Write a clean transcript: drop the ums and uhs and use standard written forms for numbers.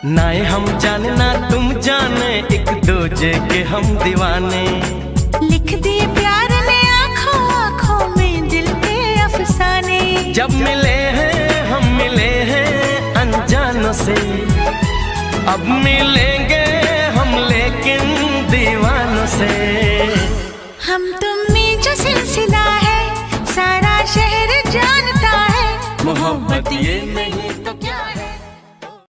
नाए हम जाने ना तुम जाने, एक दूजे के हम दीवाने। लिख दिए प्यार ने आँखों आँखों में दिल के अफसाने। जब मिले हैं हम मिले हैं अनजानों से, अब मिलेंगे हम लेकिन दीवानों से। हम तुम में जो सिलसिला है सारा शहर जानता है, मोहब्बत ये नहीं